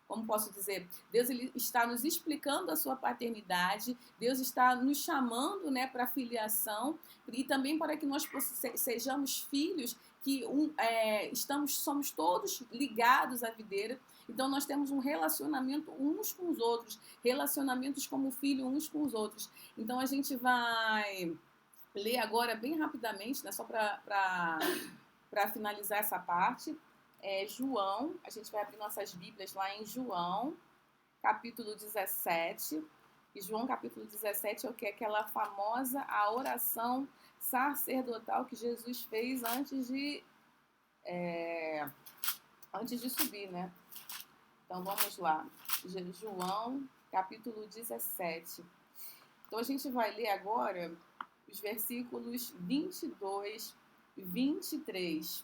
como posso dizer, Deus ele está nos explicando a sua paternidade, Deus está nos chamando, né, para a filiação e também para que nós sejamos filhos que somos todos ligados à videira. Então nós temos um relacionamento uns com os outros, relacionamentos como filho uns com os outros. Então a gente vai ler agora bem rapidamente, né, só para finalizar essa parte. João, a gente vai abrir nossas Bíblias lá em João, capítulo 17. E João, capítulo 17, é o que? Aquela famosa a oração sacerdotal que Jesus fez antes de subir, né? Então vamos lá. João, capítulo 17. Então a gente vai ler agora os versículos 22 e 23.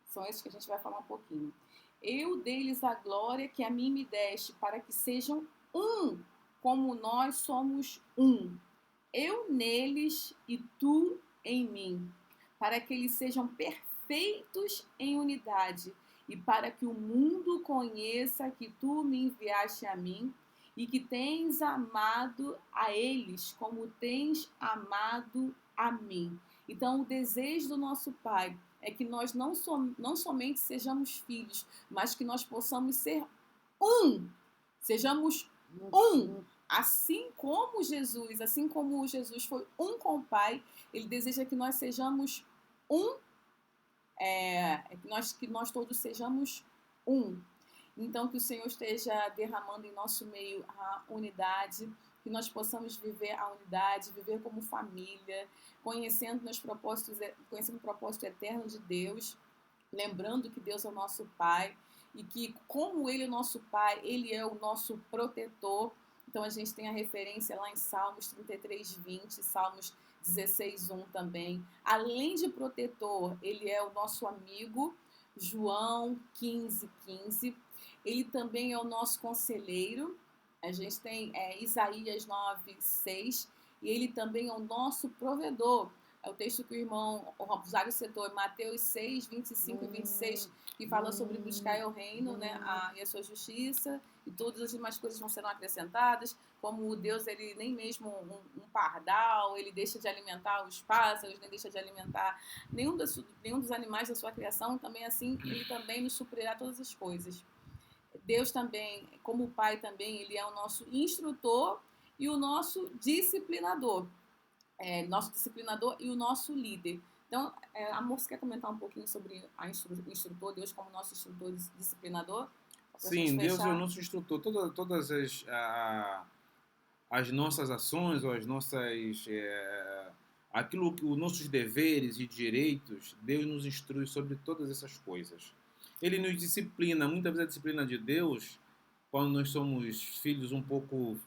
São esses que a gente vai falar um pouquinho. Eu dei-lhes a glória que a mim me deste, para que sejam um, como nós somos um. Eu neles e tu em mim, para que eles sejam perfeitos em unidade, e para que o mundo conheça que tu me enviaste a mim, e que tens amado a eles como tens amado a mim. Então, o desejo do nosso Pai é que nós não somente sejamos filhos, mas que nós possamos ser um. Sejamos um. Assim como Jesus foi um com o Pai, Ele deseja que nós sejamos um, que nós todos sejamos um. Então, que o Senhor esteja derramando em nosso meio a unidade, que nós possamos viver a unidade, viver como família, conhecendo o propósito eterno de Deus, lembrando que Deus é o nosso Pai e que, como Ele é o nosso Pai, Ele é o nosso protetor. Então, a gente tem a referência lá em Salmos 33, 20, Salmos 16, 1 também. Além de protetor, Ele é o nosso amigo, João 15, 15. Ele também é o nosso conselheiro. A gente tem Isaías 9, 6. E ele também é o nosso provedor. É o texto que o irmão Rosário citou em Mateus 6, 25 e 26, que fala sobre buscar o reino, né, e a sua justiça, e todas as demais coisas vão sendo acrescentadas, como Deus, ele nem mesmo um pardal, ele deixa de alimentar os pássaros, nem deixa de alimentar nenhum dos animais da sua criação, também assim, ele também nos suprirá todas as coisas. Deus também, como Pai também, ele é o nosso instrutor e o nosso disciplinador. Nosso disciplinador e o nosso líder. Então, amor, você quer comentar um pouquinho sobre o instrutor, Deus como nosso instrutor e disciplinador? Sim, Deus é o nosso instrutor. Todas as nossas ações, ou as nossas... os nossos deveres e direitos, Deus nos instrui sobre todas essas coisas. Ele nos disciplina. Muitas vezes a disciplina de Deus, quando nós somos filhos um pouco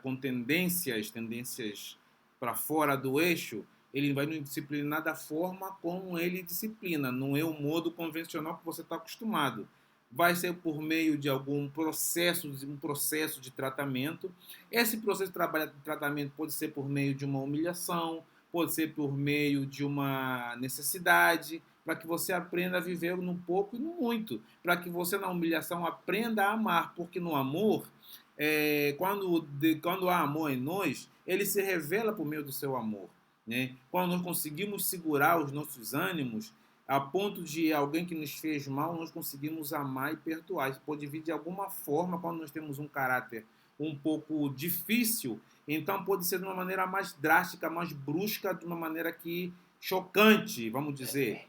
com tendências para fora do eixo, ele vai nos disciplinar da forma como ele disciplina, não é o modo convencional que você está acostumado. Vai ser por meio de algum processo de tratamento. Esse processo de tratamento pode ser por meio de uma humilhação, pode ser por meio de uma necessidade, para que você aprenda a viver no pouco e no muito, para que você na humilhação aprenda a amar, porque no amor, quando há amor em nós, ele se revela por meio do seu amor, né? Quando nós conseguimos segurar os nossos ânimos, a ponto de alguém que nos fez mal, nós conseguimos amar e perdoar. Isso pode vir de alguma forma quando nós temos um caráter um pouco difícil, então pode ser de uma maneira mais drástica, mais brusca, de uma maneira que chocante, vamos dizer.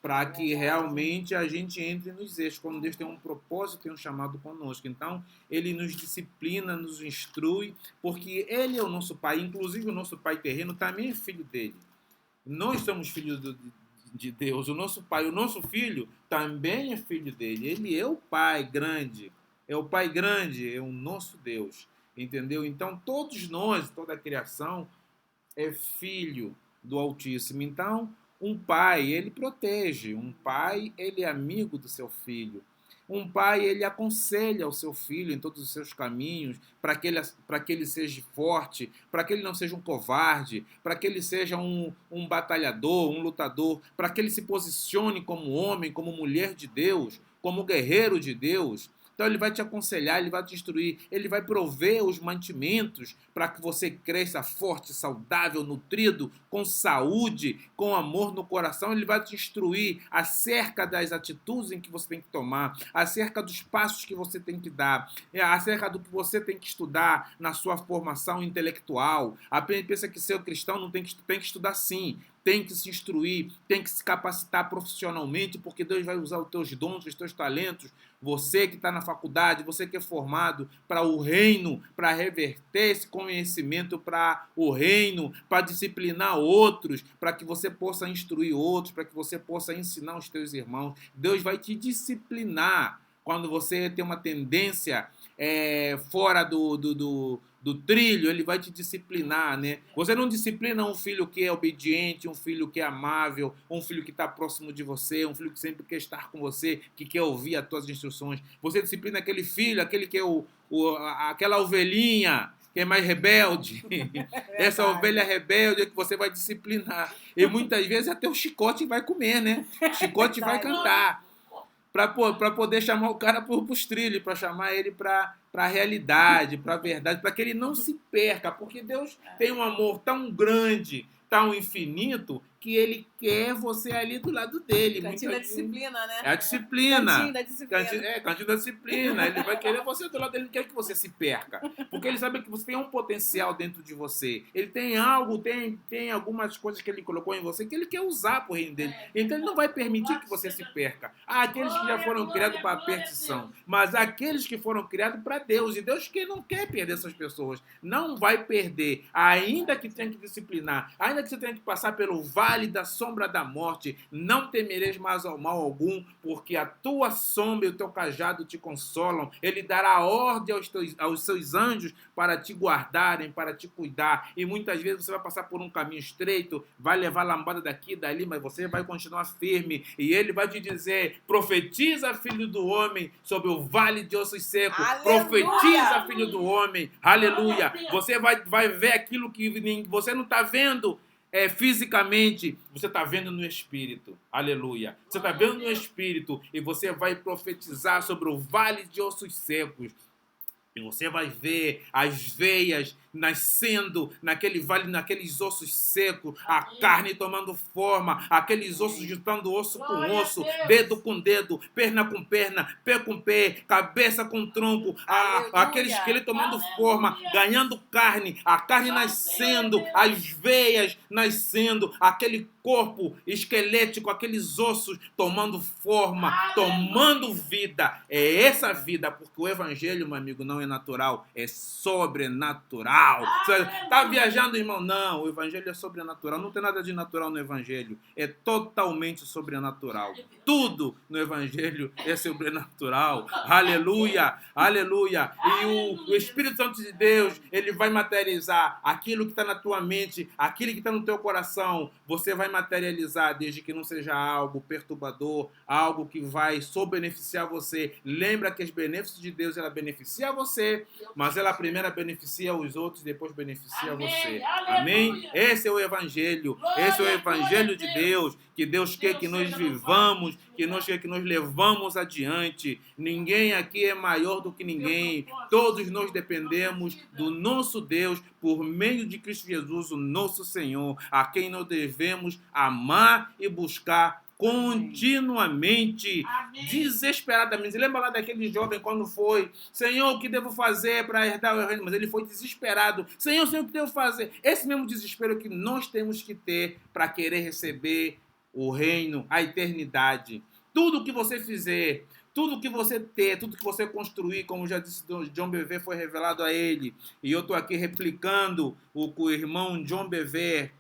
para que realmente a gente entre nos eixos, quando Deus tem um propósito, tem um chamado conosco. Então, Ele nos disciplina, nos instrui, porque Ele é o nosso Pai, inclusive o nosso Pai terreno também é filho dele. Nós somos filhos de Deus, o nosso Pai, o nosso Filho também é filho dele. Ele é o Pai grande, é o Pai grande, é o nosso Deus, entendeu? Então, todos nós, toda a criação é filho do Altíssimo. Então, um pai, ele protege. Um pai, ele é amigo do seu filho. Um pai, ele aconselha o seu filho em todos os seus caminhos, para que ele seja forte, para que ele não seja um covarde, para que ele seja um batalhador, um lutador, para que ele se posicione como homem, como mulher de Deus, como guerreiro de Deus. Então ele vai te aconselhar, ele vai te instruir, ele vai prover os mantimentos para que você cresça forte, saudável, nutrido, com saúde, com amor no coração. Ele vai te instruir acerca das atitudes em que você tem que tomar, acerca dos passos que você tem que dar, acerca do que você tem que estudar na sua formação intelectual. Apenas pensa que ser cristão não tem que estudar sim. Tem que se instruir, tem que se capacitar profissionalmente, porque Deus vai usar os teus dons, os teus talentos. Você que está na faculdade, você que é formado para o reino, para reverter esse conhecimento para o reino, para disciplinar outros, para que você possa instruir outros, para que você possa ensinar os teus irmãos. Deus vai te disciplinar quando você tem uma tendência fora do trilho, ele vai te disciplinar, né? Você não disciplina um filho que é obediente, um filho que é amável, um filho que está próximo de você, um filho que sempre quer estar com você, que quer ouvir as tuas instruções. Você disciplina aquele filho, aquele que é aquela ovelhinha que é mais rebelde. Essa ovelha rebelde é que você vai disciplinar. E muitas vezes até o chicote vai comer, né? O chicote vai cantar. Para poder chamar o cara para os trilhos, para chamar ele para a realidade, para a verdade, para que ele não se perca, porque Deus tem um amor tão grande, tão infinito, que ele quer você ali do lado dele. Cantinho da disciplina, né? É a disciplina. Cantinho da disciplina. Cantinho da disciplina. Ele vai querer você do lado dele, ele quer que você se perca. Porque ele sabe que você tem um potencial dentro de você. Ele tem algo, tem algumas coisas que ele colocou em você que ele quer usar pro reino dele. Então ele não vai permitir que você se perca. Há aqueles que já foram criados para a perdição, mas aqueles que foram criados para Deus. E Deus que não quer perder essas pessoas. Não vai perder. Ainda que tenha que disciplinar, ainda que você tenha que passar pelo vale da sombra da morte, não temereis mais ao mal algum, porque a tua sombra e o teu cajado te consolam. Ele dará ordem aos seus anjos para te guardarem, para te cuidar. E muitas vezes você vai passar por um caminho estreito, vai levar lambada daqui e dali, mas você vai continuar firme. E ele vai te dizer: profetiza, filho do homem, sobre o vale de ossos secos. Aleluia! Profetiza, filho do homem. Aleluia! Você vai ver aquilo que você não está vendo fisicamente, você está vendo no Espírito. Aleluia. Você está vendo no Espírito e você vai profetizar sobre o vale de ossos secos. E você vai ver as veias nascendo naquele vale, naqueles ossos secos, a carne tomando forma, aqueles ossos juntando osso com osso, dedo com dedo, perna com perna, pé com pé, cabeça com tronco, aquele esqueleto tomando forma, ganhando carne, a carne nascendo, as veias nascendo, aquele corpo esquelético, aqueles ossos tomando forma, tomando vida. É essa vida, porque o evangelho, meu amigo, não é natural, é sobrenatural. Tá viajando, irmão? Não, o evangelho é sobrenatural. Não tem nada de natural no evangelho. É totalmente sobrenatural. Tudo no evangelho é sobrenatural. Aleluia, aleluia. E o Espírito Santo de Deus, ele vai materializar aquilo que está na tua mente, aquilo que está no teu coração. Você vai materializar, desde que não seja algo perturbador, algo que vai só beneficiar você. Lembra que os benefícios de Deus, ela beneficia você, mas ela primeiro beneficia os outros, depois beneficia você. Amém? Esse é o evangelho. Esse é o evangelho de Deus, que Deus quer que nós vivamos, que nós quer que nós levamos adiante. Ninguém aqui é maior do que ninguém. Todos nós dependemos do nosso Deus por meio de Cristo Jesus, o nosso Senhor, a quem nós devemos amar e buscar continuamente, desesperadamente. Lembra lá daquele jovem quando foi: Senhor, o que devo fazer para herdar o reino? Mas ele foi desesperado. Senhor, o que devo fazer? Esse mesmo desespero que nós temos que ter para querer receber o reino, a eternidade. Tudo que você fizer, tudo que você ter, tudo que você construir, como já disse John Bevere, foi revelado a ele. E eu estou aqui replicando o que o irmão John Bevere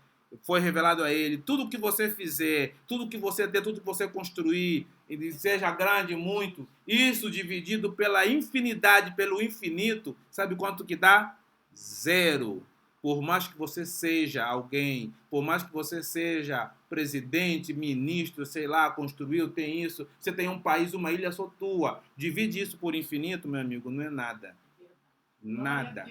foi revelado a ele. Tudo que você fizer, tudo que você ter, tudo que você construir, seja grande, muito, isso dividido pela infinidade, pelo infinito, sabe quanto que dá? Zero. Por mais que você seja alguém, por mais que você seja presidente, ministro, sei lá, construiu, tem isso, você tem um país, uma ilha só tua. Divide isso por infinito, meu amigo, não é nada. Nada.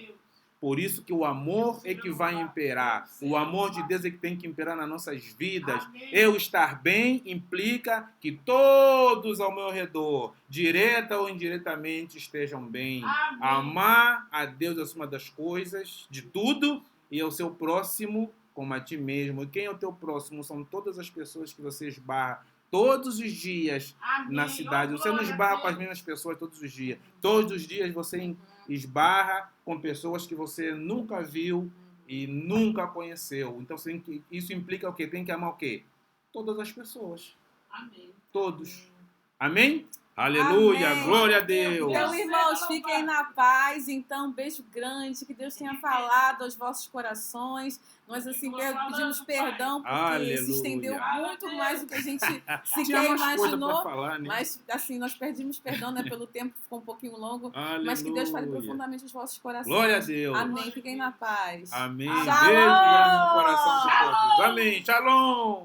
Por isso que o amor é que vai imperar. O amor de Deus é que tem que imperar nas nossas vidas. Eu estar bem implica que todos ao meu redor, direta ou indiretamente, estejam bem. Amar a Deus acima das coisas, de tudo, e ao seu próximo como a ti mesmo. E quem é o teu próximo? São todas as pessoas que você esbarra todos os dias na cidade. Você não esbarra com as mesmas pessoas todos os dias. Todos os dias você esbarra com pessoas que você nunca viu e nunca conheceu. Então isso implica o quê? Tem que amar o quê? Todas as pessoas. Amém. Todos. Amém? Aleluia, Amém. Glória a Deus. Então, irmãos, fiquem na paz. Então, um beijo grande, que Deus tenha falado aos vossos corações. Nós, assim, pedimos perdão, porque se estendeu muito mais do que a gente sequer imaginou. Falar, né? Mas, assim, nós pedimos perdão, né, pelo tempo que ficou um pouquinho longo. Aleluia. Mas que Deus fale profundamente os vossos corações. Glória a Deus. Amém. Fiquem na paz. Amém. Shalom. Beijo grande no coração de todos. Amém. Shalom.